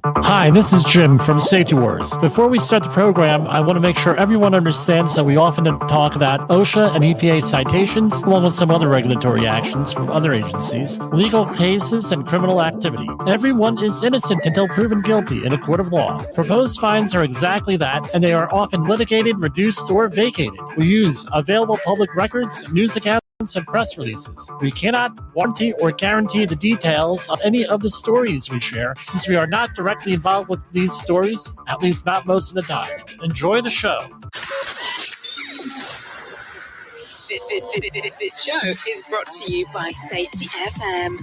Hi, this is Jim from Safety Wars. Before we start the program, I want to make sure everyone understands that we often talk about OSHA and EPA citations, along with some other regulatory actions from other agencies, legal cases, and criminal activity. Everyone is innocent until proven guilty in a court of law. Proposed fines are exactly that, and they are often litigated, reduced, or vacated. We use available public records, news accounts, and press releases. We cannot warranty or guarantee the details of any of the stories we share, since we are not directly involved with these stories, at least not most of the time. Enjoy the show. This show is brought to you by Safety FM.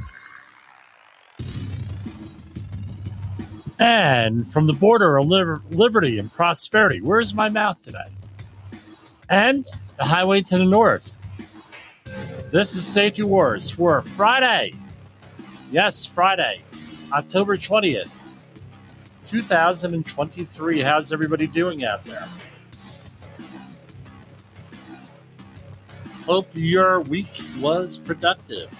And from the border of liberty and prosperity, where's my mouth today? And the highway to the north. This is Safety Wars for Friday. Yes, Friday, October 20th, 2023. How's everybody doing out there? Hope your week was productive.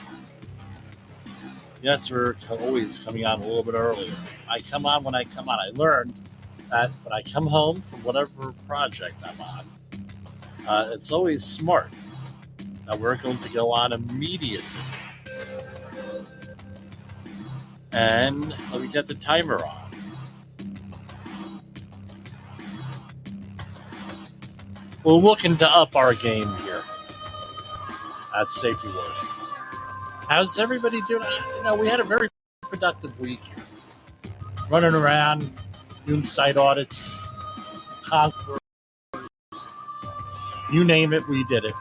Yes, we're always coming on a little bit earlier. I come on when I come on. I learned that when I come home from whatever project I'm on, it's always smart that we're going to go on immediately. And let me get the timer on. We're looking to up our game here at Safety Wars. How's everybody doing? We had a very productive week here. Running around, doing site audits, concourse, you name it, we did it.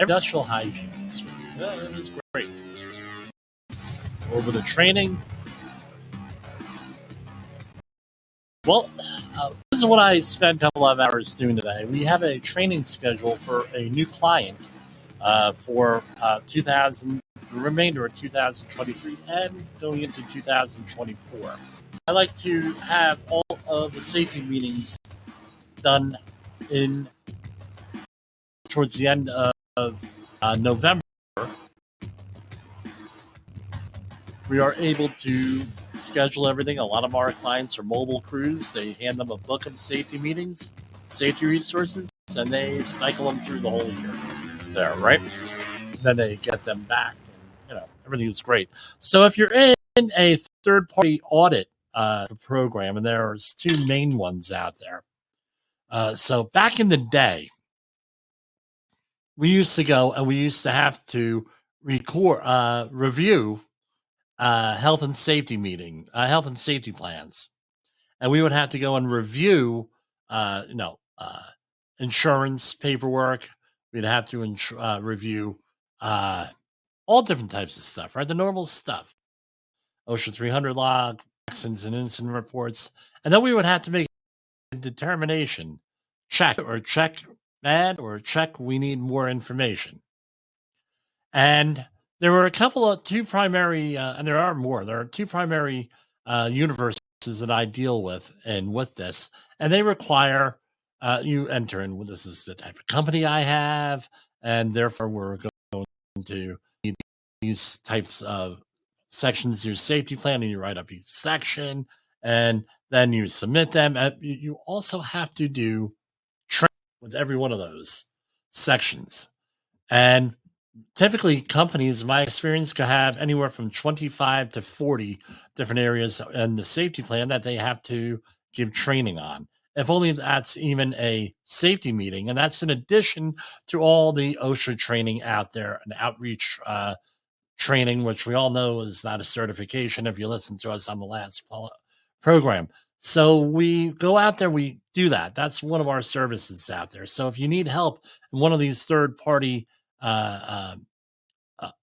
Industrial hygiene this week. It was great. A little bit of training. Well, this is what I spent a couple of hours doing today. We have a training schedule for a new client for the remainder of 2023 and going into 2024. I like to have all of the safety meetings done towards the end of November. We are able to schedule everything. A lot of our clients are mobile crews. They hand them a book of safety meetings, safety resources, and they cycle them through the whole year there, right? Then they get them back, and everything is great. So if you're in a third-party audit program, and there's two main ones out there. So back in the day, we used to go and we used to have to review health and safety plans, and we would have to go and review, insurance paperwork. We'd have to review all different types of stuff, right? The normal stuff, OSHA 300 log, accidents and incident reports, and then we would have to make a determination, check bad or check we need more information. And there were two primary, and there are more. There are two primary universes that I deal with, and with this, and they require you enter in. This is the type of company I have, and therefore we're going to need these types of sections. Your safety plan, and you write up each section, and then you submit them. You also have to do training with every one of those sections, and typically companies, in my experience, could have anywhere from 25 to 40 different areas in the safety plan that they have to give training on. If only that's even a safety meeting. And that's in addition to all the OSHA training out there and outreach training, which we all know is not a certification if you listen to us on the last program. So we go out there, we do that. That's one of our services out there. So if you need help in one of these third-party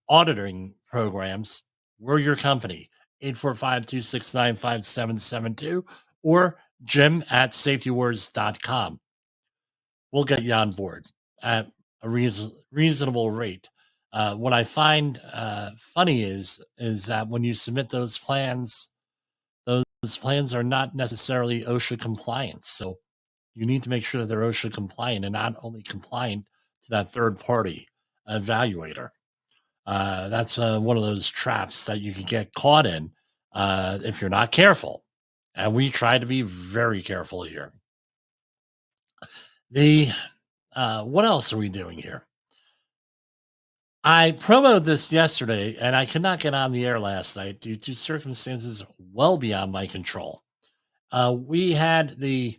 auditing programs, we're your company. 845-269-5772 or jim@safetywars.com. We'll get you on board at a reasonable rate. What I find funny is that when you submit those plans are not necessarily OSHA compliant. So you need to make sure that they're OSHA compliant and not only compliant to that third party evaluator. That's one of those traps that you can get caught in if you're not careful. And we try to be very careful here. What else are we doing here? I promoted this yesterday, and I could not get on the air last night due to circumstances well beyond my control. We had the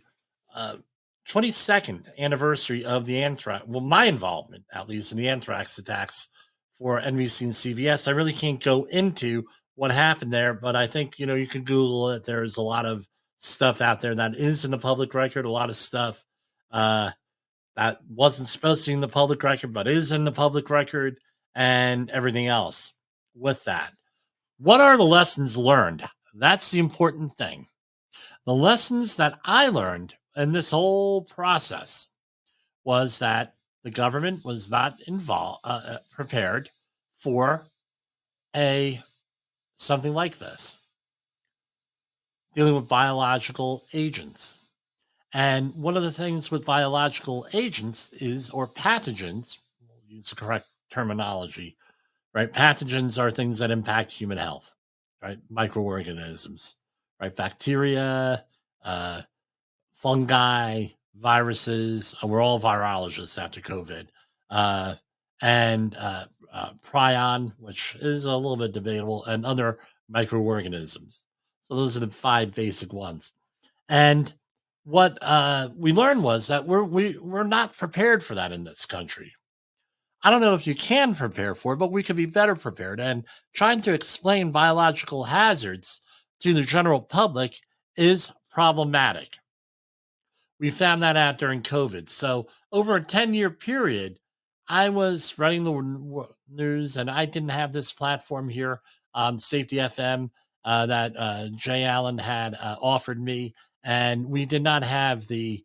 22nd anniversary of the Anthrax, well, my involvement, at least, in the Anthrax attacks for NBC and CBS. I really can't go into what happened there, but I think, you can Google it. There's a lot of stuff out there that is in the public record, a lot of stuff that wasn't supposed to be in the public record, but is in the public record, and everything else with that. What are the lessons learned? That's the important thing. The lessons that I learned in this whole process was that the government was not prepared for something like this, dealing with biological agents. And one of the things with biological agents or pathogens, we'll use the correct terminology, right? Pathogens are things that impact human health, right? Microorganisms, right? Bacteria, fungi, viruses. We're all virologists after COVID. And prion, which is a little bit debatable, and other microorganisms. So those are the 5 basic ones. And what we learned was that we're not prepared for that in this country. I don't know if you can prepare for it, but we could be better prepared. And trying to explain biological hazards to the general public is problematic. We found that out during COVID. So over a 10-year period, I was running the news, and I didn't have this platform here on Safety FM that Jay Allen had offered me. And we did not have the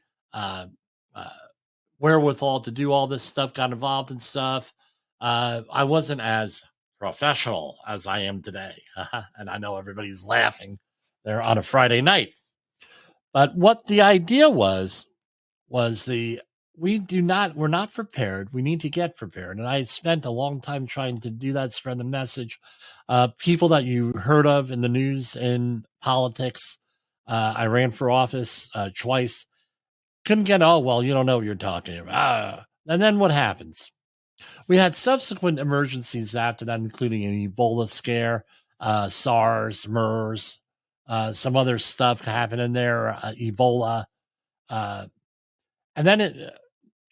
wherewithal to do all this stuff, got involved in stuff. I wasn't as professional as I am today. And I know everybody's laughing there on a Friday night. But what the idea was we're not prepared. We need to get prepared. And I spent a long time trying to do that, spread the message. People that you heard of in the news, in politics. I ran for office twice. Couldn't get, oh, well, you don't know what you're talking about. And then what happens? We had subsequent emergencies after that, including an Ebola scare, SARS, MERS, some other stuff happened in there, Ebola. And then in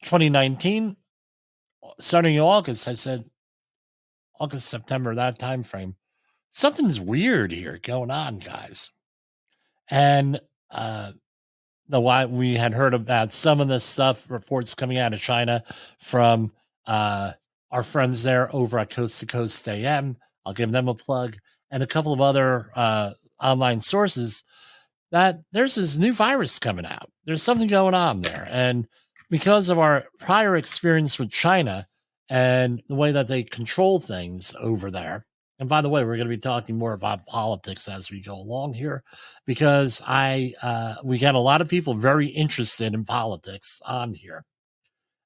2019, starting in August, I said, August, September, that time frame, something's weird here going on, guys. And we had heard about some of this stuff, reports coming out of China from our friends there over at Coast to Coast AM. I'll give them a plug, and a couple of other online sources, that there's this new virus coming out. There's something going on there. And because of our prior experience with China and the way that they control things over there, and by the way, we're going to be talking more about politics as we go along here, because we got a lot of people very interested in politics on here.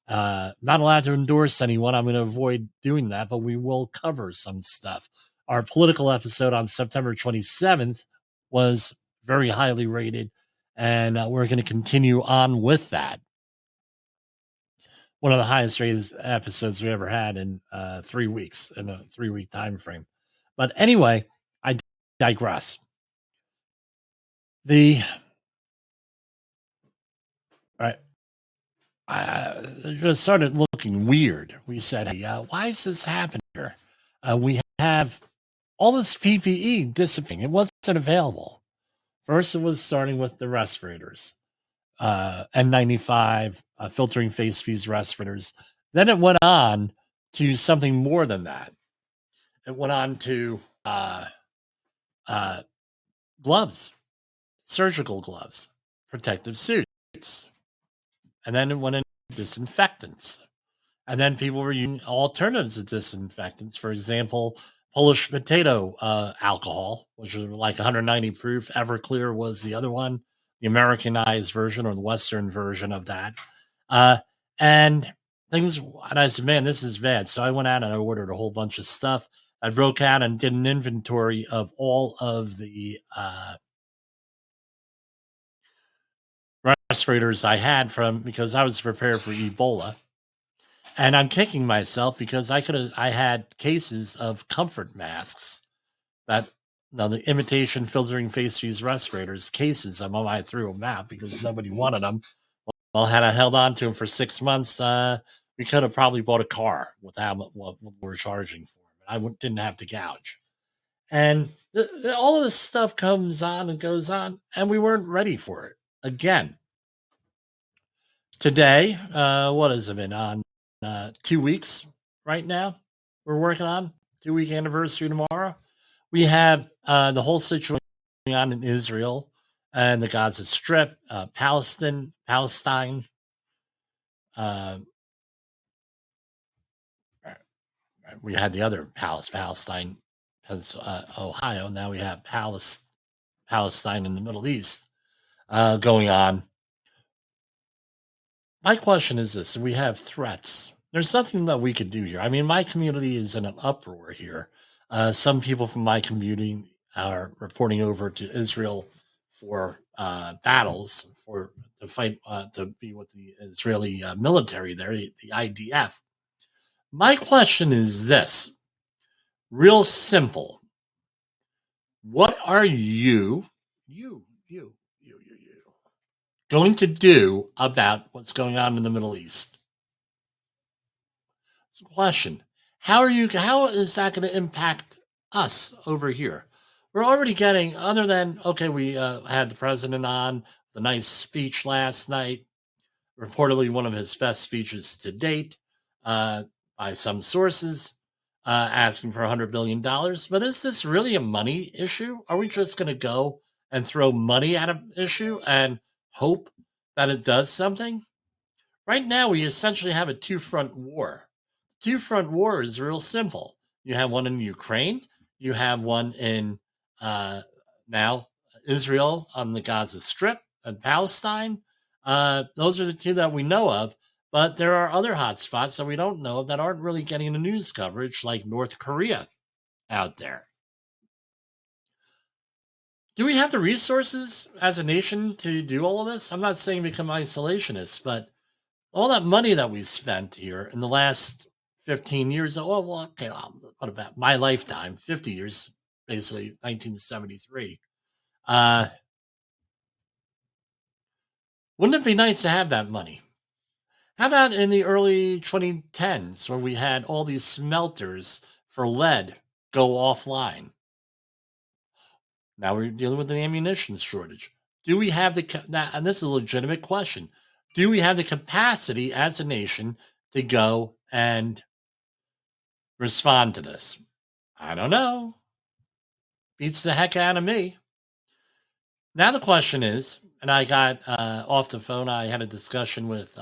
Not allowed to endorse anyone. I'm going to avoid doing that, but we will cover some stuff. Our political episode on September 27th was very highly rated, and we're going to continue on with that. One of the highest rated episodes we ever had in 3 weeks, in a 3-week time frame. But anyway, I digress. I just started looking weird. We said, hey, why is this happening here? We have all this PPE dissipating. It wasn't available. First, it was starting with the respirators, N95, filtering face piece respirators. Then it went on to something more than that. It went on to gloves, surgical gloves, protective suits. And then it went into disinfectants. And then people were using alternatives to disinfectants. For example, Polish potato alcohol, which was like 190 proof. Everclear was the other one, the Americanized version or the Western version of that. And I said, man, this is bad. So I went out and I ordered a whole bunch of stuff. I broke out and did an inventory of all of the respirators I had because I was prepared for Ebola. And I'm kicking myself because I had cases of comfort masks that now the imitation filtering face use respirators cases. I threw them out because nobody wanted them. Well, had I held on to them for 6 months, we could have probably bought a car without what we're charging for them. I didn't have to gouge. And all of this stuff comes on and goes on, and we weren't ready for it. Again, today, what has it been on? 2 weeks right now. We're working on 2-week anniversary tomorrow. We have the whole situation going on in Israel and the Gaza Strip, Palestine. We had the other Palestine, Ohio. Now we have Palestine in the Middle East going on. My question is this: we have threats. There's nothing that we could do here. I mean, my community is in an uproar here. Some people from my community are reporting over to Israel for battles to fight to be with the Israeli military there, the IDF. My question is this: real simple. What are you going to do about what's going on in the Middle East? It's a question. How is that going to impact us over here? We're already getting, other than, okay, we had the president on the nice speech last night, reportedly one of his best speeches to date by some sources, asking for $100 billion. But is this really a money issue? Are we just going to go and throw money at an issue and hope that it does something? Right now, we essentially have a two-front war. Two-front war is real simple. You have one in Ukraine. You have one in now Israel on the Gaza Strip and Palestine. Those are the two that we know of. But there are other hot spots that we don't know of that aren't really getting the news coverage, like North Korea out there. Do we have the resources as a nation to do all of this? I'm not saying become isolationists, but all that money that we spent here in the last 15 years, okay, what about my lifetime, 50 years, basically 1973. Wouldn't it be nice to have that money? How about in the early 2010s when we had all these smelters for lead go offline? Now we're dealing with an ammunition shortage. Do we have and this is a legitimate question, do we have the capacity as a nation to go and respond to this? I don't know. Beats the heck out of me. Now the question is, and I got off the phone, I had a discussion with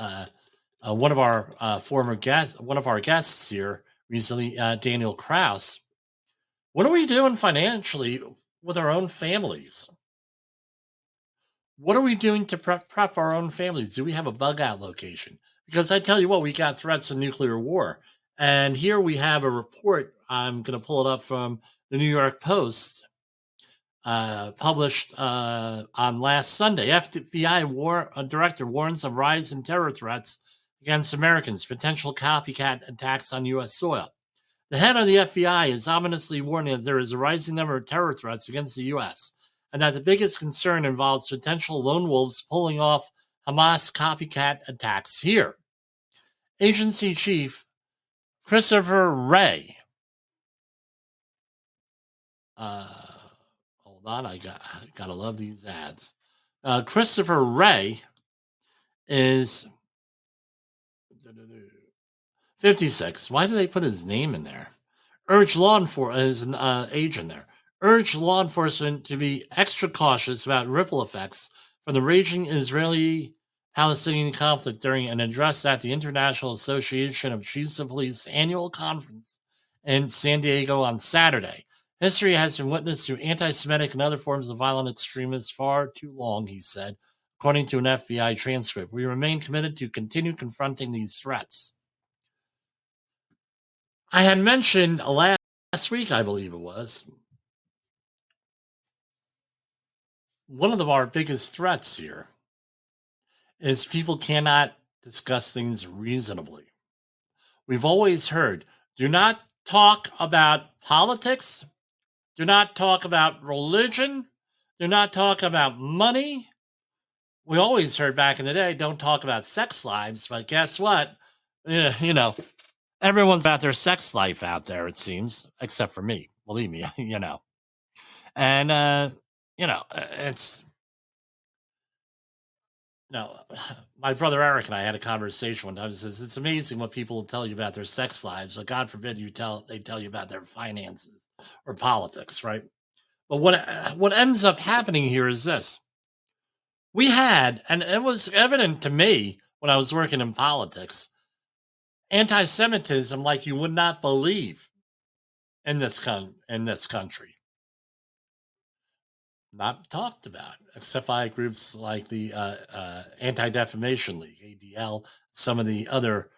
one of our former guests, one of our guests here recently, Daniel Kraus. What are we doing financially with our own families? What are we doing to prep our own families? Do we have a bug out location? Because I tell you what, we got threats of nuclear war. And here we have a report. I'm going to pull it up from the New York Post, published on last Sunday. FBI director warns of rise in terror threats against Americans, potential copycat attacks on U.S. soil. The head of the FBI is ominously warning that there is a rising number of terror threats against the U.S., and that the biggest concern involves potential lone wolves pulling off Hamas copycat attacks here. Agency Chief Christopher Wray. Hold on, I gotta love these ads. Christopher Wray is 56. Why do they put his name in there? Urged law enforcement is an agent there. Urged law enforcement to be extra cautious about ripple effects from the raging Israeli-Palestinian conflict during an address at the International Association of Chiefs of Police annual conference in San Diego on Saturday. History has been witness to anti-Semitic and other forms of violent extremism far too long, he said, according to an FBI transcript. We remain committed to continue confronting these threats. I had mentioned last last week, I believe it was, one of our biggest threats here is people cannot discuss things reasonably. We've always heard, do not talk about politics, do not talk about religion, do not talk about money. We always heard back in the day, don't talk about sex lives, but guess what? Yeah, everyone's got their sex life out there, it seems, except for me. Believe me, And it's no, my brother Eric and I had a conversation one time. He says it's amazing what people will tell you about their sex lives. So God forbid they tell you about their finances or politics, right? But what ends up happening here is this: we had, and it was evident to me when I was working in politics, anti-Semitism like you would not believe in this country. Not talked about, except by groups like the Anti-Defamation League, ADL, some of the other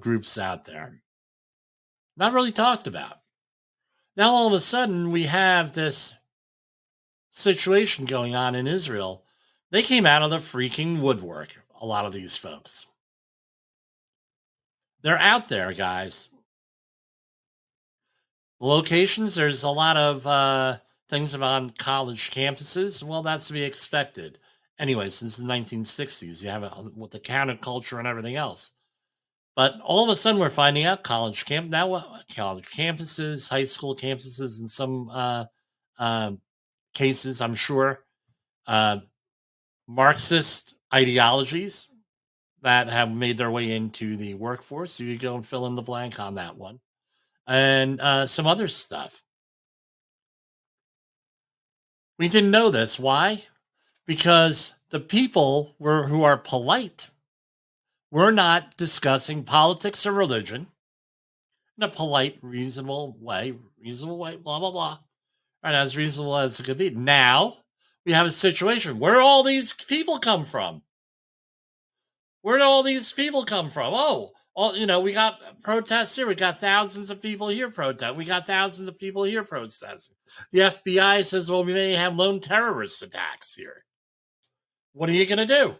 groups out there. Not really talked about. Now, all of a sudden, we have this situation going on in Israel. They came out of the freaking woodwork, a lot of these folks. They're out there, guys. Locations, there's a lot of things on college campuses. Well, that's to be expected. Anyway, since the 1960s, you have it with the counterculture and everything else. But all of a sudden, we're finding out college campuses, high school campuses, in some cases, I'm sure, Marxist ideologies that have made their way into the workforce. You could go and fill in the blank on that one, and some other stuff. We didn't know this. Why? Because the people who are polite were not discussing politics or religion in a polite, reasonable way, blah, blah, blah. Right, as reasonable as it could be. Now we have a situation where all these people come from. Where do all these people come from? We got protests here. We got thousands of people here protest. We got thousands of people here protesting. The FBI says, well, we may have lone terrorist attacks here. What are you going to do?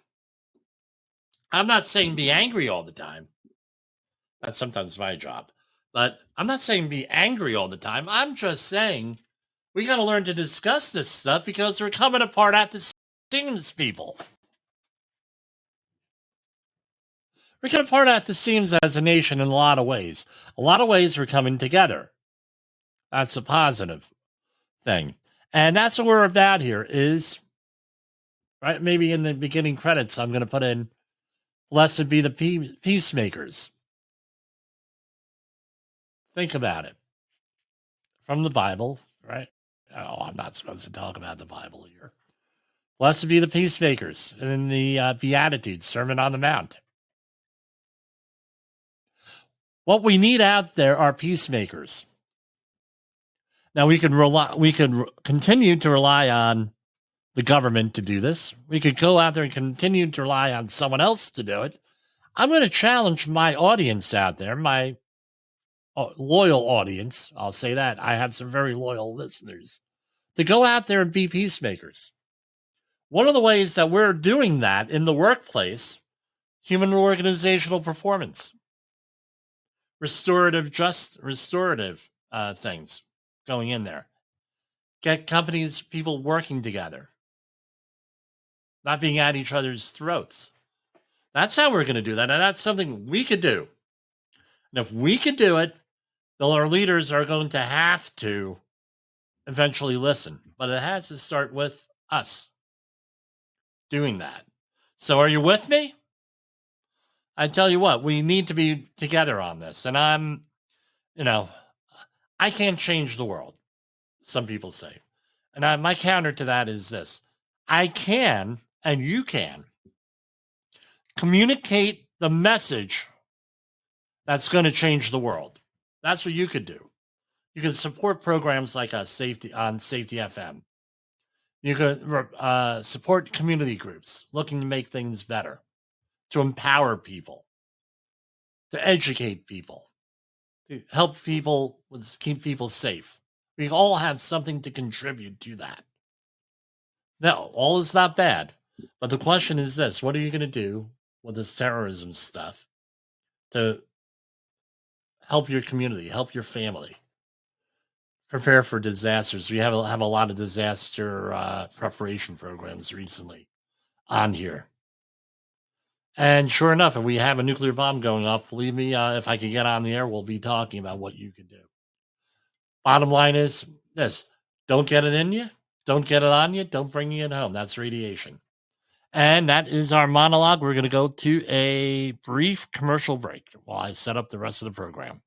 I'm not saying be angry all the time. That's sometimes my job. But I'm not saying be angry all the time. I'm just saying we got to learn to discuss this stuff because we're coming apart at the seams, people. We're coming apart at the seams as a nation in a lot of ways. A lot of ways we're coming together. That's a positive thing. And that's what we're about here is, right, maybe in the beginning credits, I'm going to put in, blessed be the peacemakers. Think about it. From the Bible, right? Oh, I'm not supposed to talk about the Bible here. Blessed be the peacemakers in the Beatitudes, Sermon on the Mount. What we need out there are peacemakers. Now we could continue to rely on the government to do this. We could go out there and continue to rely on someone else to do it. I'm going to challenge my audience out there, my loyal audience. I'll say that. I have some very loyal listeners to go out there and be peacemakers. One of the ways that we're doing that in the workplace, human organizational performance, restorative things going in there. Get companies, people working together, not being at each other's throats. That's how we're going to do that. And that's something we could do. And if we could do it, then our leaders are going to have to eventually listen. But it has to start with us doing that. So are you with me? I tell you what, we need to be together on this. And I can't change the world, some people say. And my counter to that is this. I can, and you can, communicate the message that's going to change the world. That's what you could do. You can support programs like Safety FM. You could support community groups looking to make things better, to empower people, to educate people, to help people, keep people safe. We all have something to contribute to that. No, all is not bad. But the question is this: what are you going to do with this terrorism stuff to help your community, help your family, prepare for disasters? We have a lot of disaster preparation programs recently on here. And sure enough, if we have a nuclear bomb going off, believe me, if I can get on the air, we'll be talking about what you can do. Bottom line is this: don't get it in you, don't get it on you, don't bring it home. That's radiation. And that is our monologue. We're going to go to a brief commercial break while I set up the rest of the program.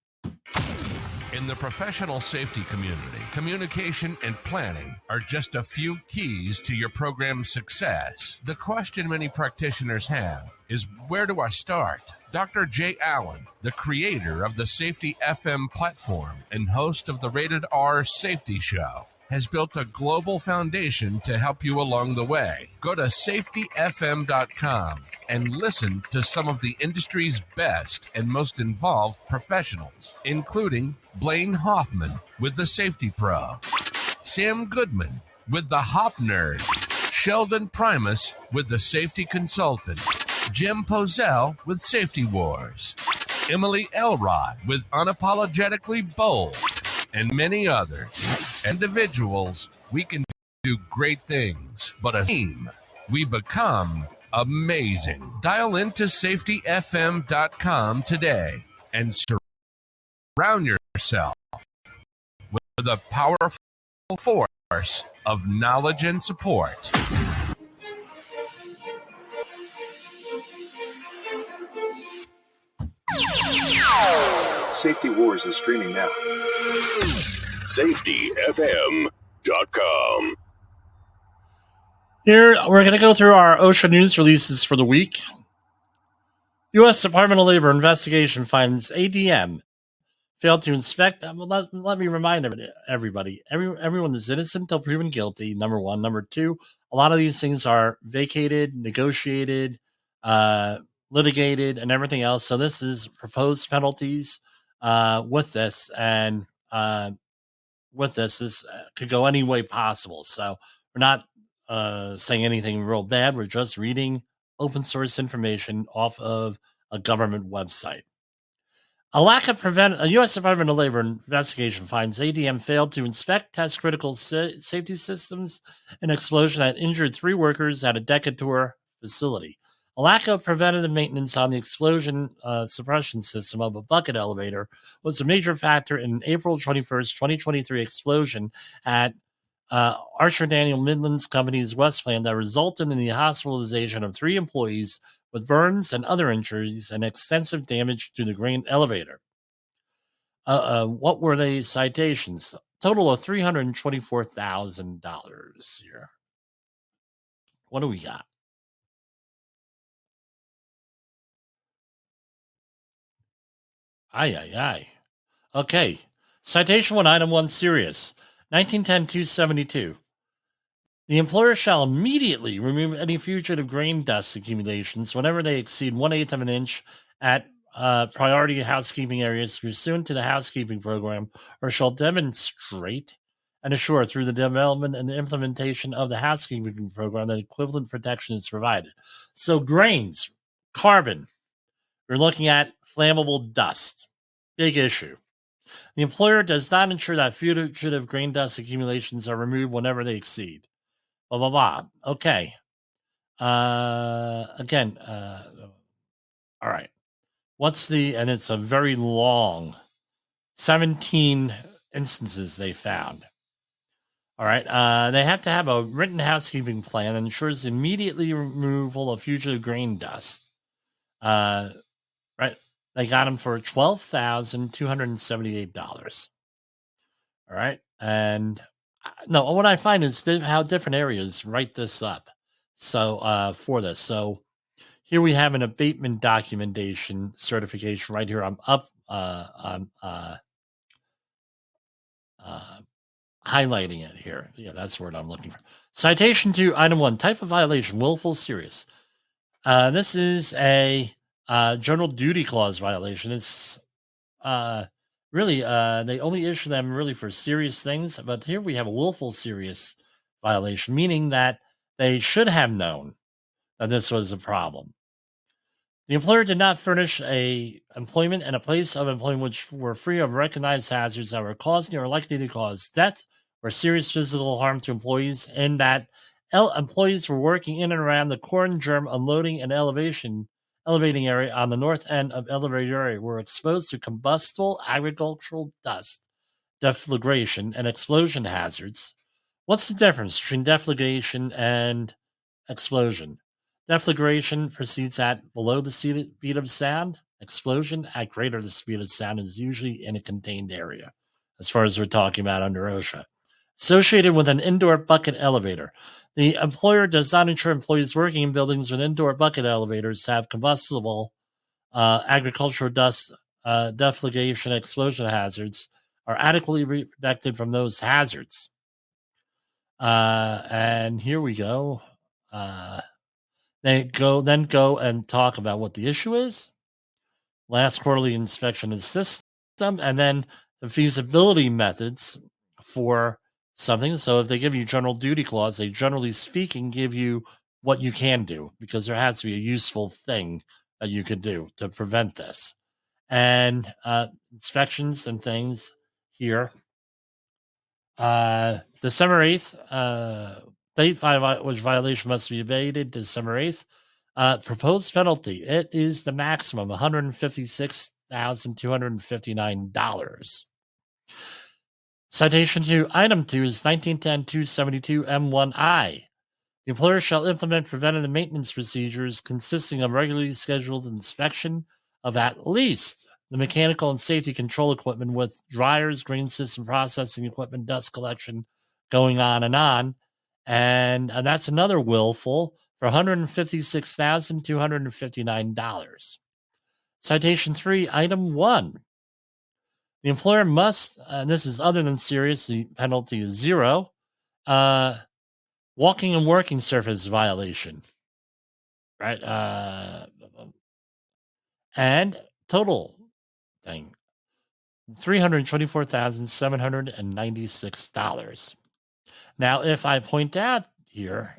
In the professional safety community, communication and planning are just a few keys to your program's success. The question many practitioners have is, where do I start? Dr. Jay Allen, the creator of the Safety FM platform and host of the Rated R Safety Show, has built a global foundation to help you along the way. Go to safetyfm.com and listen to some of the industry's best and most involved professionals, including Blaine Hoffman with the Safety Pro, Sam Goodman with the Hop Nerd, Sheldon Primus with the Safety Consultant, Jim Pozell with Safety Wars, Emily Elrod with Unapologetically Bold, and many others. Individuals, we can do great things, but as a team, we become amazing. Dial into safetyfm.com today and surround yourself with a powerful force of knowledge and support. Safety Wars is streaming now. SafetyFM.com. Here, we're going to go through our OSHA news releases for the week. U.S. Department of Labor investigation finds ADM failed to inspect. Let me remind everybody, everyone is innocent until proven guilty, number one. Number two, a lot of these things are vacated, negotiated, litigated, and everything else. So this is proposed penalties with this, and with this could go any way possible. So we're not saying anything real bad. We're just reading open source information off of a government website. A U.S. Department of Labor investigation finds ADM failed to inspect, test critical safety systems. An explosion that injured 3 workers at a Decatur facility. A lack of preventative maintenance on the explosion suppression system of a bucket elevator was a major factor in April 21st, 2023 explosion at Archer Daniel Midland's company's West Plant that resulted in the hospitalization of 3 employees with burns and other injuries and extensive damage to the grain elevator. What were the citations? Total of $324,000 here. What do we got? Aye. Okay. Citation 1, item 1, serious. 1910-272. The employer shall immediately remove any fugitive grain dust accumulations whenever they exceed 1/8 of an inch at priority housekeeping areas pursuant to the housekeeping program, or shall demonstrate and assure through the development and implementation of the housekeeping program that equivalent protection is provided. So grains, carbon, we're looking at flammable dust. Big issue. The employer does not ensure that fugitive grain dust accumulations are removed whenever they exceed. Blah, blah, blah. Okay. All right. And it's a very long 17 instances they found. All right. They have to have a written housekeeping plan that ensures immediately removal of fugitive grain dust. Right. They got them for $12,278. All right. And no, what I find is how different areas write this up. So for this. So here we have an abatement documentation certification right here. I'm highlighting it here. Yeah, that's the word I'm looking for. Citation 2, item 1, type of violation, willful, serious. This is a general duty clause violation. It's really, they only issue them really for serious things. But here we have a willful serious violation, meaning that they should have known that this was a problem. The employer did not furnish a employment and a place of employment which were free of recognized hazards that were causing or likely to cause death or serious physical harm to employees, and that employees were working in and around the corn germ unloading and elevating area on the north end of elevator area were exposed to combustible agricultural dust, deflagration, and explosion hazards. What's the difference between deflagration and explosion? Deflagration proceeds at below the speed of sound. Explosion at greater the speed of sound is usually in a contained area, as far as we're talking about under OSHA. Associated with an indoor bucket elevator. The employer does not ensure employees working in buildings with indoor bucket elevators have combustible agricultural dust, deflagration, explosion hazards are adequately protected from those hazards. And here we go. They then go and talk about what the issue is, last quarterly inspection of the system, and then the feasibility methods for something. So if they give you general duty clause, they generally speaking give you what you can do, because there has to be a useful thing that you could do to prevent this. And inspections and things here. December 8th, date which violation must be evaded, December 8th. Proposed penalty, it is the maximum, $156,259. Citation to item 2 is 1910-272 M1I. The employer shall implement preventative maintenance procedures consisting of regularly scheduled inspection of at least the mechanical and safety control equipment with dryers, grain system processing equipment, dust collection, going on. And that's another willful for $156,259. Citation 3, item 1. The employer must, and this is other than serious, the penalty is 0, walking and working surface violation, right? And total thing, $324,796. Now, if I point out here,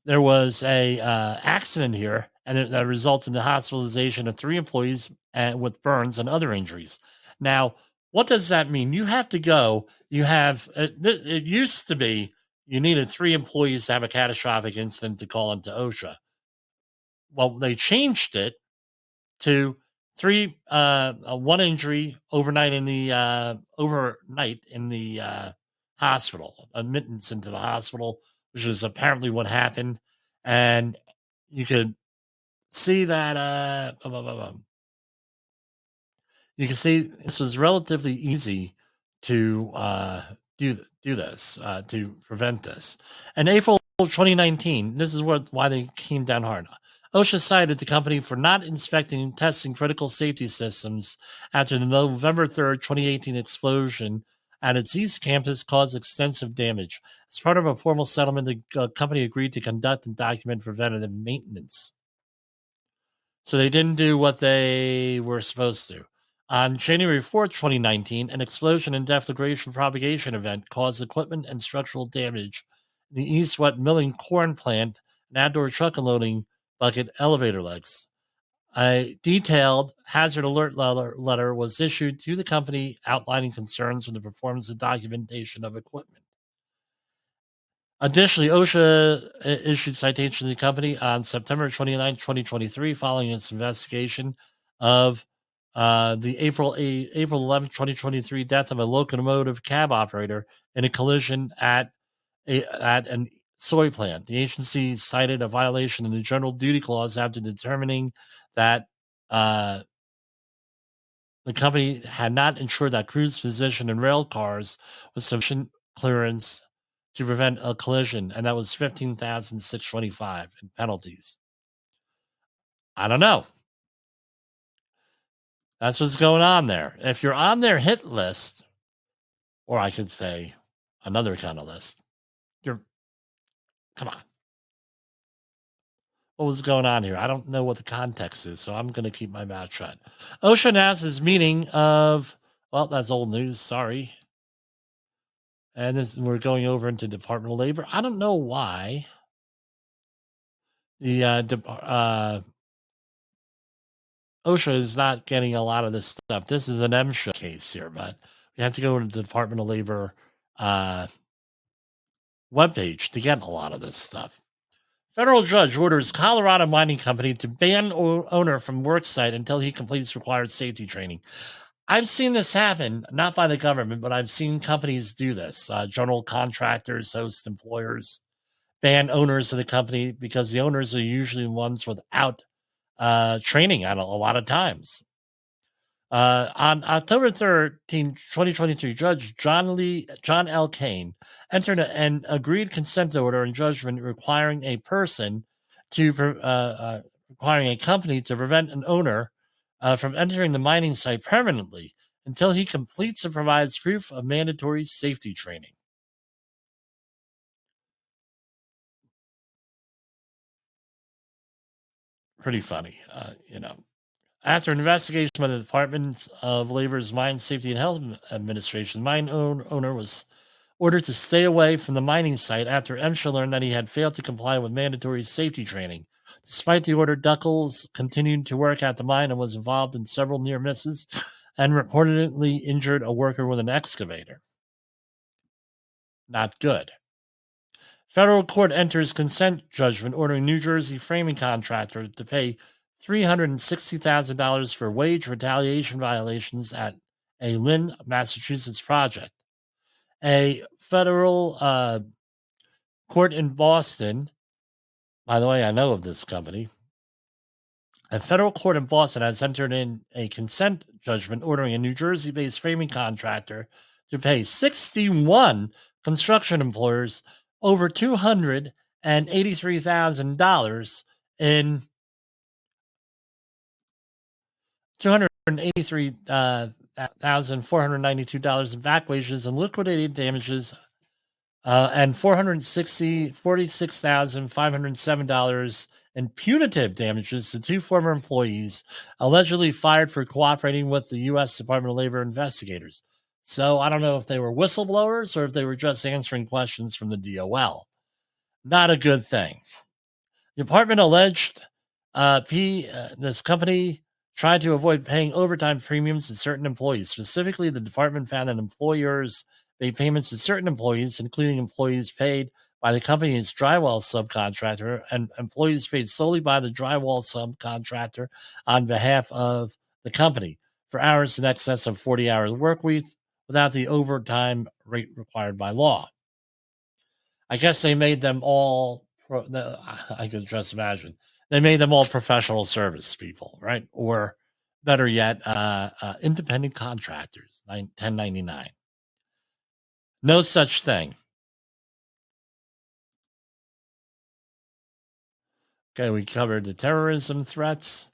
there was a accident here, and that resulted in the hospitalization of 3 employees with burns and other injuries. Now, what does that mean? You have to go. You have it used to be you needed 3 employees to have a catastrophic incident to call into OSHA. Well, they changed it to 3, 1 injury overnight in the hospital, admittance into the hospital, which is apparently what happened. And you could see that you can see this was relatively easy to do this to prevent this. In April 2019, this is why they came down hard. OSHA cited the company for not inspecting and testing critical safety systems after the November 3rd, 2018 explosion at its East Campus caused extensive damage. As part of a formal settlement, the company agreed to conduct and document preventative maintenance. So they didn't do what they were supposed to. On January 4th, 2019, an explosion and deflagration propagation event caused equipment and structural damage in the East Wet Milling Corn Plant and outdoor truck unloading bucket elevator legs. A detailed hazard alert letter was issued to the company outlining concerns with the performance and documentation of equipment. Additionally, OSHA issued citation to the company on September 29, 2023, following its investigation of the April 11, 2023 death of a locomotive cab operator in a collision at an soy plant. The agency cited a violation of the general duty clause after determining that the company had not ensured that crews positioned in rail cars with sufficient clearance to prevent a collision, and that was $15,625 in penalties. I don't know. That's what's going on there. If you're on their hit list, or I could say another kind of list, come on. what was going on here. I don't know what the context is, so I'm going to keep my mouth shut. OSHA announced its meeting of, well, that's old news. Sorry. And we're going over into Department of Labor. I don't know why the OSHA is not getting a lot of this stuff. This is an MSHA case here, but we have to go to the Department of Labor webpage to get a lot of this stuff. Federal judge orders Colorado mining company to ban owner from work site until he completes required safety training. I've seen this happen, not by the government, but I've seen companies do this. General contractors, host employers, ban owners of the company because the owners are usually ones without training at a lot of times. On October 13, 2023, Judge John L. Kane entered an agreed consent order and judgment requiring a person to requiring a company to prevent an owner from entering the mining site permanently until he completes and provides proof of mandatory safety training. Pretty funny, After an investigation by the Department of Labor's Mine Safety and Health Administration, the mine owner was ordered to stay away from the mining site after MSHA learned that he had failed to comply with mandatory safety training. Despite the order, Duckles continued to work at the mine and was involved in several near misses and reportedly injured a worker with an excavator. Not good. Federal court enters consent judgment ordering New Jersey framing contractor to pay $360,000 for wage retaliation violations at a Lynn, Massachusetts project. A federal court in Boston, by the way, I know of this company. A federal court in Boston has entered in a consent judgment ordering a New Jersey-based framing contractor to pay 61 construction employers over $283,000 in $283,492 in back wages and liquidated damages, and $46,507 in punitive damages to two former employees allegedly fired for cooperating with the U.S. Department of Labor investigators. So I don't know if they were whistleblowers or if they were just answering questions from the DOL. Not a good thing. The department alleged this company tried to avoid paying overtime premiums to certain employees. Specifically, the department found that employers made payments to certain employees, including employees paid by the company's drywall subcontractor and employees paid solely by the drywall subcontractor on behalf of the company for hours in excess of 40 hours work week without the overtime rate required by law. I guess they made them all, I could just imagine, they made them all professional service people, right? Or better yet, independent contractors, 1099. No such thing. Okay, we covered the terrorism threats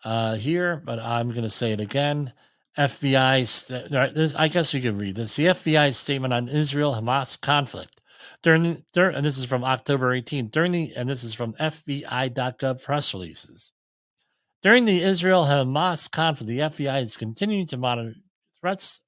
here, but I'm going to say it again. FBI, I guess you can read this. The FBI statement on Israel-Hamas conflict. And this is from October 18th, and this is from FBI.gov press releases. During the Israel-Hamas conflict, the FBI is continuing to monitor threats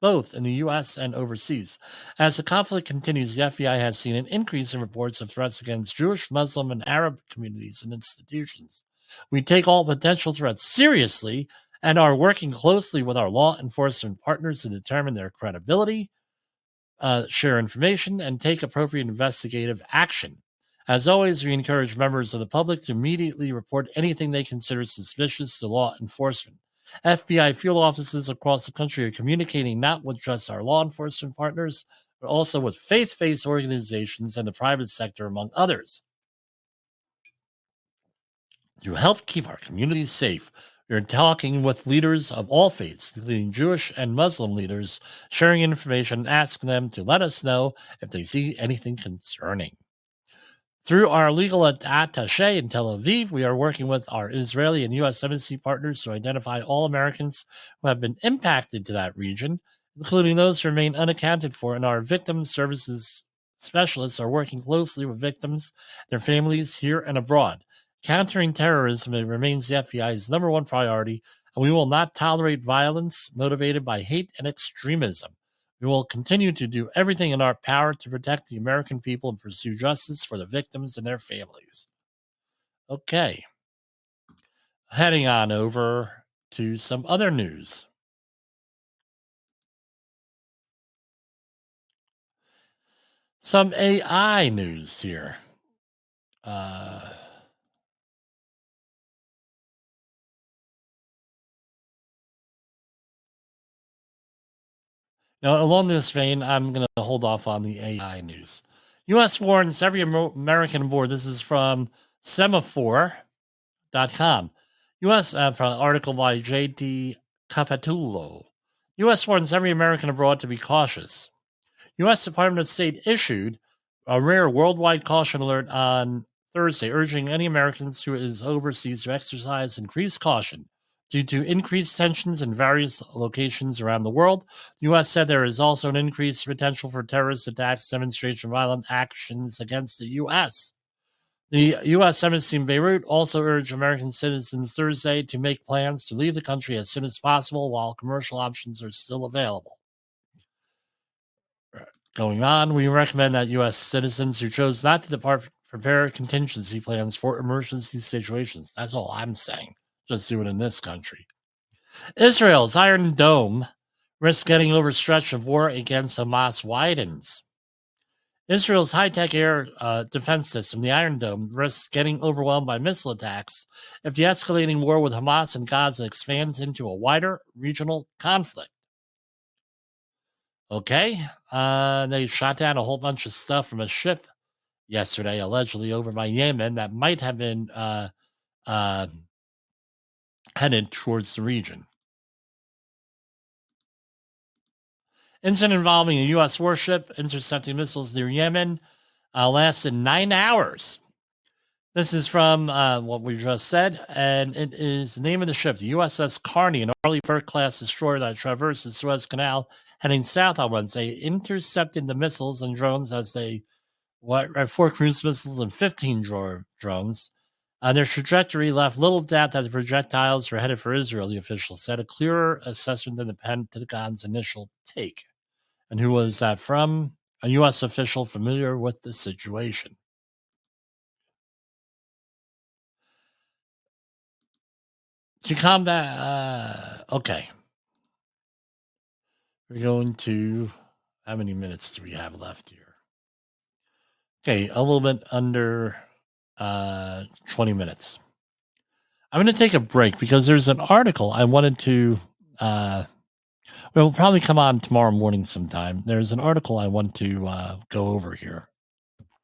both in the U.S. and overseas. As the conflict continues, the FBI has seen an increase in reports of threats against Jewish, Muslim, and Arab communities and institutions. We take all potential threats seriously and are working closely with our law enforcement partners to determine their credibility, share information, and take appropriate investigative action. As always, we encourage members of the public to immediately report anything they consider suspicious to law enforcement. FBI field offices across the country are communicating not with just our law enforcement partners, but also with faith-based organizations and the private sector, among others. To help keep our communities safe, we are talking with leaders of all faiths, including Jewish and Muslim leaders, sharing information and asking them to let us know if they see anything concerning. Through our legal attaché in Tel Aviv, we are working with our Israeli and U.S. embassy partners to identify all Americans who have been impacted to that region, including those who remain unaccounted for, and our victim services specialists are working closely with victims, their families here and abroad. countering terrorism remains the FBI's number one priority, and we will not tolerate violence motivated by hate and extremism. We will continue to do everything in our power to protect the American people and pursue justice for the victims and their families. Okay. Heading on over to some other news. Some AI news here. Now, along this vein, I'm going to hold off on the AI news. U.S. warns every American aboard. This is from semaphore.com. U.S. From an article by J.D. Capitulo. U.S. warns every American abroad to be cautious. U.S. Department of State issued a rare worldwide caution alert on Thursday, urging any Americans who is overseas to exercise increased caution. Due to increased tensions in various locations around the world, the U.S. said there is also an increased potential for terrorist attacks, demonstration, violent actions against the U.S. The U.S. Embassy in Beirut also urged American citizens Thursday to make plans to leave the country as soon as possible while commercial options are still available. Going on, we recommend that U.S. citizens who chose not to depart prepare contingency plans for emergency situations. That's all I'm saying. Just do it in this country. Israel's Iron Dome risks getting overstretched if war against Hamas widens. Israel's high-tech air defense system, the Iron Dome, risks getting overwhelmed by missile attacks if the escalating war with Hamas and Gaza expands into a wider regional conflict. Okay, they shot down a whole bunch of stuff from a ship yesterday, allegedly over by Yemen, that might have been headed towards the region. Incident involving a U.S. warship intercepting missiles near Yemen lasted 9 hours. This is from what we just said, and it is the name of the ship, the USS Carney, an Arleigh Burke-class destroyer that traversed the Suez Canal heading south on Wednesday, intercepted the missiles and drones as they 4 cruise missiles and 15 drones. Their trajectory left little doubt that the projectiles were headed for Israel, the official said, a clearer assessment than the Pentagon's initial take. And who was that from? A U.S. official familiar with the situation. To combat, okay. We're going to, how many minutes do we have left here? Okay, a little bit under 20 minutes. I'm going to take a break because there's an article I wanted to, it'll probably come on tomorrow morning sometime. There's an article I want to go over here.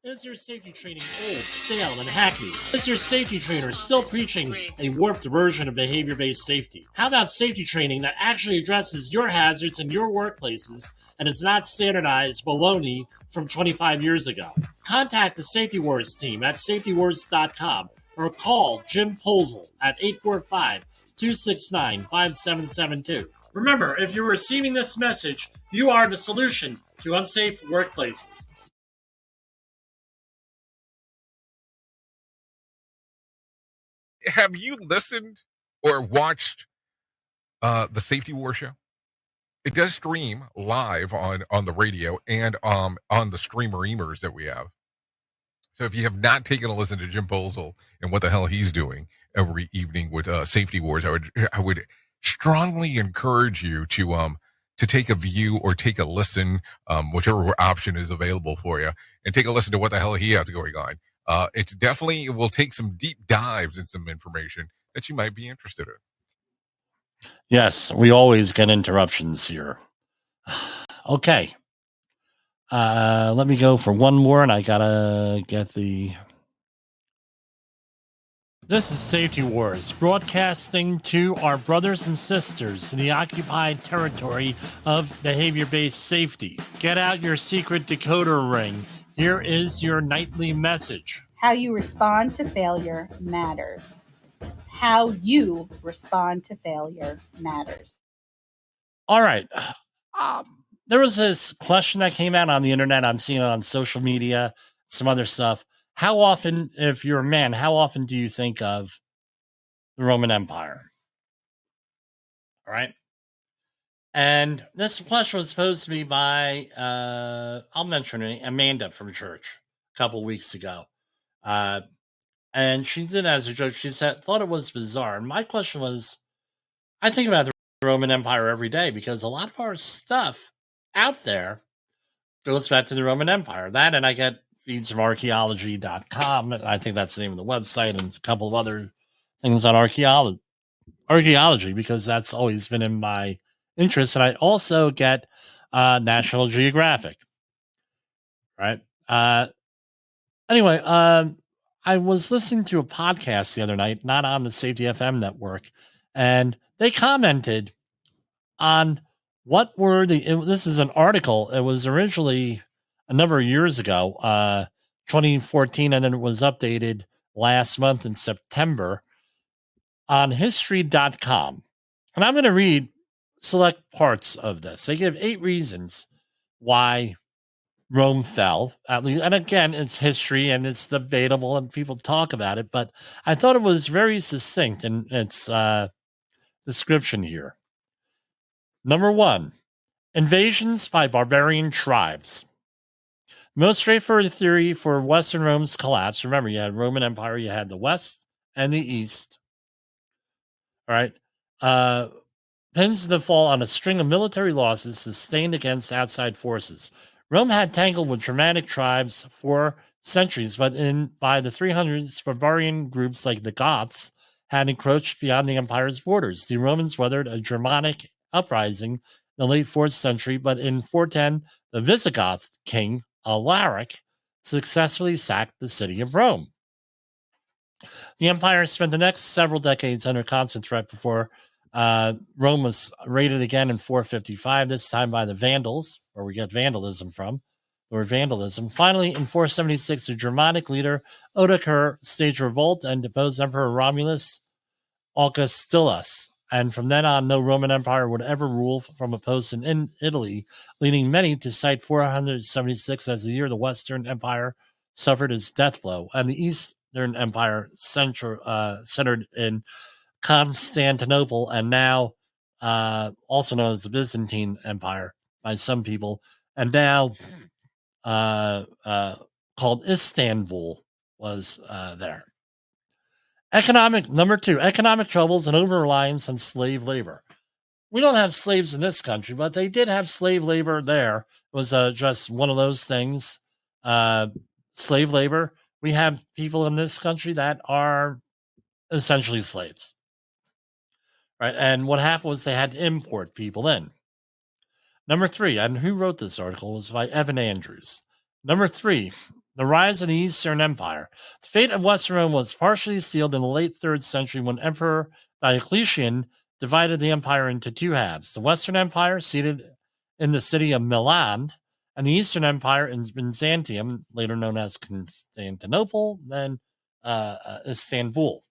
Is your safety training old, stale, and hackneyed? Is your safety trainer still preaching a warped version of behavior-based safety? How about safety training that actually addresses your hazards in your workplaces and is not standardized baloney from 25 years ago? Contact the Safety Wars team at safetywars.com or call Jim Posel at 845-269-5772. Remember, if you're receiving this message, you are the solution to unsafe workplaces. Have you listened or watched the Safety War Show? It does stream live on the radio and on the streamer-emers that we have. So if you have not taken a listen to Jim Posel and what the hell he's doing every evening with Safety Wars, I would strongly encourage you to take a view or take a listen, whichever option is available for you, and take a listen to what the hell he has going on. It will take some deep dives and some information that you might be interested in. Yes, we always get interruptions here. Okay. Let me go for one more, and I gotta get the... This is Safety Wars, broadcasting to our brothers and sisters in the occupied territory of behavior-based safety. Get out your secret decoder ring. Here is your nightly message. How you respond to failure matters. How you respond to failure matters. All right. There was this question that came out on the internet. I'm seeing it on social media, some other stuff. how often, if you're a man, how often do you think of the Roman Empire? All right. And this question was posed to me by, I'll mention her name, Amanda from church a couple weeks ago. And she did as a joke. She said, thought it was bizarre. And my question was, I think about the Roman Empire every day because a lot of our stuff out there goes back to the Roman Empire. That, and I get feeds from archaeology.com. I think that's the name of the website, and a couple of other things on archaeology because that's always been in my interest. And I also get National Geographic, right? Anyway, I was listening to a podcast the other night, not on the Safety FM network, and they commented on what were this is an article. It was originally a number of years ago, 2014, and then it was updated last month in September on history.com. And I'm going to read select parts of this. They give 8 reasons why Rome fell, at least. And again, it's history and it's debatable and people talk about it, but I thought it was very succinct in its description here. Number 1, invasions by barbarian tribes. Most straightforward theory for Western Rome's collapse. Remember, you had Roman Empire, you had the West and the East. All right. Pins the fall on a string of military losses sustained against outside forces. Rome had tangled with Germanic tribes for centuries, but by the 300s, barbarian groups like the Goths had encroached beyond the empire's borders. The Romans weathered a Germanic uprising in the late 4th century, but in 410, the Visigoth king, Alaric, successfully sacked the city of Rome. The empire spent the next several decades under constant threat before Rome was raided again in 455, this time by the Vandals, where we get vandalism from, or vandalism. Finally, in 476, the Germanic leader Odoacer staged a revolt and deposed Emperor Romulus Augustulus. And from then on, no Roman Empire would ever rule from a post in Italy, leading many to cite 476 as the year the Western Empire suffered its death blow, and the Eastern Empire centered in Constantinople, and now also known as the Byzantine Empire by some people, and now called Istanbul, was there. Number 2, economic troubles and over-reliance on slave labor. We don't have slaves in this country, but they did have slave labor there. It was just one of those things. Slave labor. We have people in this country that are essentially slaves. Right, and what happened was they had to import people in. Number 3, and who wrote this article was by Evan Andrews. Number 3, the rise of the Eastern Empire. The fate of Western Rome was partially sealed in the late 3rd century when Emperor Diocletian divided the empire into 2 halves. The Western Empire, seated in the city of Milan, and the Eastern Empire in Byzantium, later known as Constantinople, then Istanbul.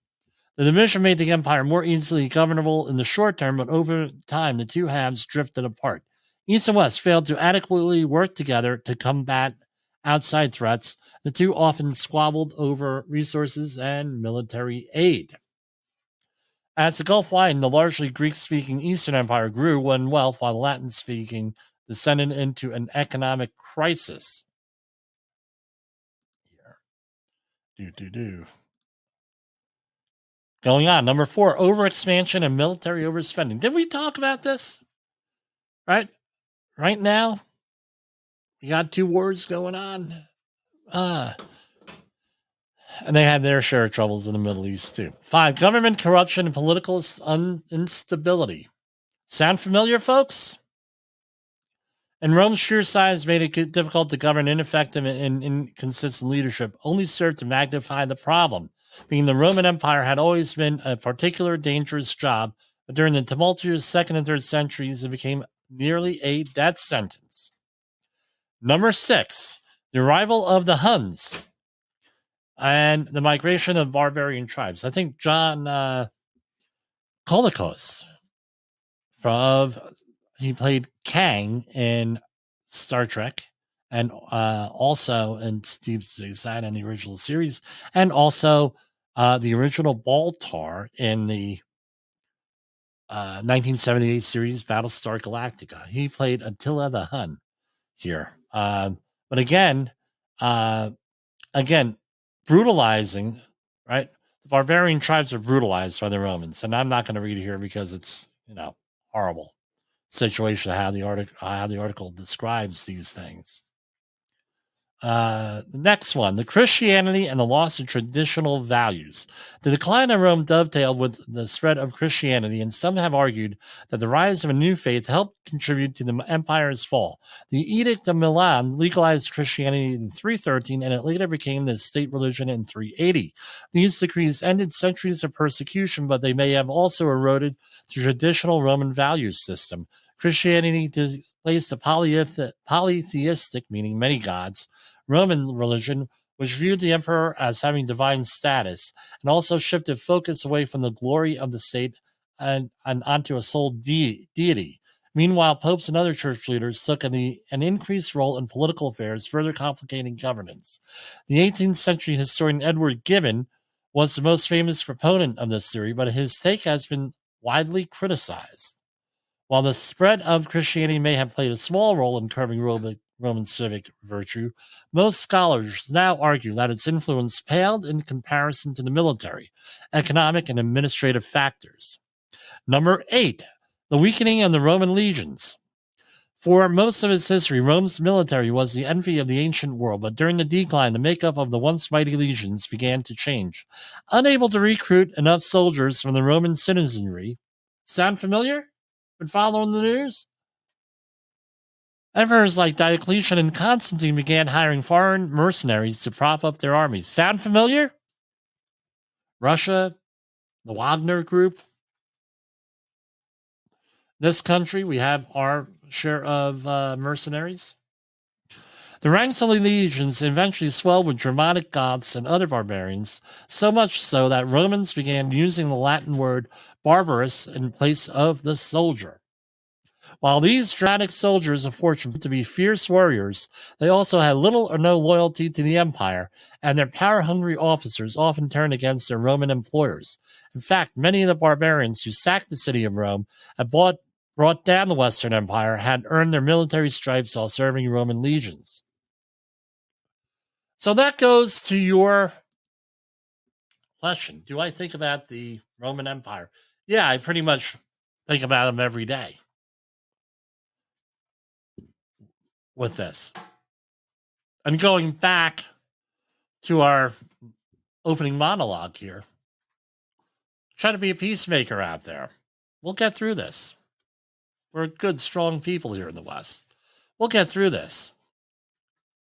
The division made the empire more easily governable in the short term, but over time, the 2 halves drifted apart. East and West failed to adequately work together to combat outside threats. The 2 often squabbled over resources and military aid. As the Gulf widened, the largely Greek-speaking Eastern Empire grew in wealth, while the Latin-speaking descended into an economic crisis. Going on. Number 4, overexpansion and military overspending. Did we talk about this? Right now, we got 2 wars going on. And they had their share of troubles in the Middle East, too. 5, government corruption and political instability. Sound familiar, folks? And Rome's sheer size made it difficult to govern. Ineffective and inconsistent leadership only served to magnify the problem. Being the Roman Empire had always been a particularly dangerous job, but during the tumultuous 2nd and 3rd centuries, it became nearly a death sentence. Number 6, the arrival of the Huns and the migration of barbarian tribes. I think John Colicos, he played Kang in Star Trek, and also in Steve Zissou in the original series, and also the original Baltar in the 1978 series Battlestar Galactica. He played Attila the Hun here. But again, brutalizing, right? The barbarian tribes are brutalized by the Romans, and I'm not going to read it here because it's horrible situation how the article describes these things. The next one, the Christianity and the loss of traditional values. The decline of Rome dovetailed with the spread of Christianity, and some have argued that the rise of a new faith helped contribute to the empire's fall. The Edict of Milan legalized Christianity in 313, and it later became the state religion in 380. These decrees ended centuries of persecution, but they may have also eroded the traditional Roman value system. Christianity displaced a polytheistic, meaning many gods, Roman religion, which viewed the emperor as having divine status, and also shifted focus away from the glory of the state and onto a sole deity. Meanwhile, popes and other church leaders took an increased role in political affairs, further complicating governance. The 18th century historian Edward Gibbon was the most famous proponent of this theory, but his take has been widely criticized. While the spread of Christianity may have played a small role in curbing Roman civic virtue, most scholars now argue that its influence paled in comparison to the military, economic, and administrative factors. Number 8, the weakening of the Roman legions. For most of its history, Rome's military was the envy of the ancient world, but during the decline, the makeup of the once mighty legions began to change. Unable to recruit enough soldiers from the Roman citizenry. Sound familiar? Been following the news? Emperors like Diocletian and Constantine began hiring foreign mercenaries to prop up their armies. Sound familiar? Russia, the Wagner Group. This country, we have our share of mercenaries. The ranks of the legions eventually swelled with Germanic Goths and other barbarians, so much so that Romans began using the Latin word barbarus in place of the soldier. While these Germanic soldiers of fortune to be fierce warriors, they also had little or no loyalty to the empire, and their power-hungry officers often turned against their Roman employers. In fact, many of the barbarians who sacked the city of Rome and brought down the Western Empire had earned their military stripes while serving Roman legions. So that goes to your question. Do I think about the Roman Empire? Yeah, I pretty much think about them every day with this. And going back to our opening monologue here, try to be a peacemaker out there. We'll get through this. We're good, strong people here in the West. We'll get through this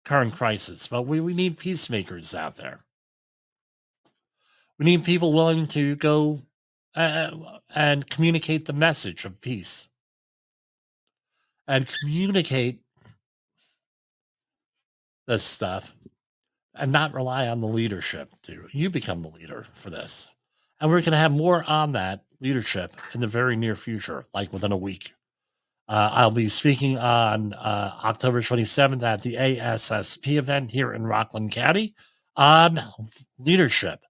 current crisis, but we need peacemakers out there. We need people willing to go and communicate the message of peace and communicate this stuff and not rely on the leadership. You become the leader for this. And we're going to have more on that leadership in the very near future, like within a week. I'll be speaking on October 27th at the ASSP event here in Rockland County on leadership.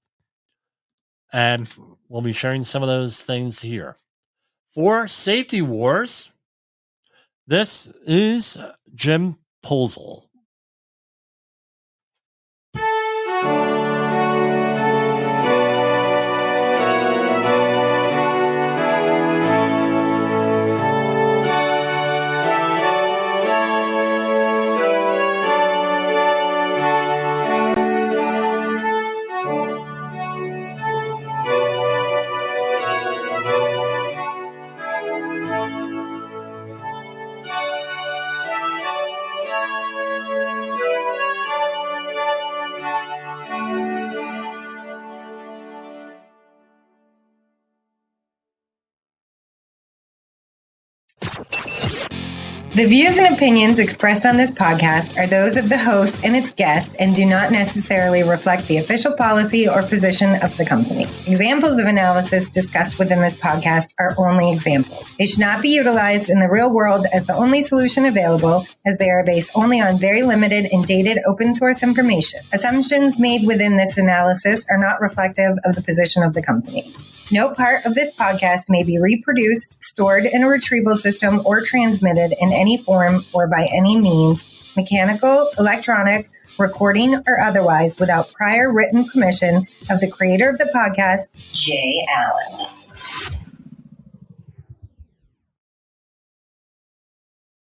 And we'll be sharing some of those things here. For Safety Wars, this is Jim Posel. The views and opinions expressed on this podcast are those of the host and its guest and do not necessarily reflect the official policy or position of the company. Examples of analysis discussed within this podcast are only examples. They should not be utilized in the real world as the only solution available, as they are based only on very limited and dated open source information. Assumptions made within this analysis are not reflective of the position of the company. No part of this podcast may be reproduced, stored in a retrieval system, or transmitted in any form or by any means, mechanical, electronic, recording, or otherwise, without prior written permission of the creator of the podcast, Jay Allen.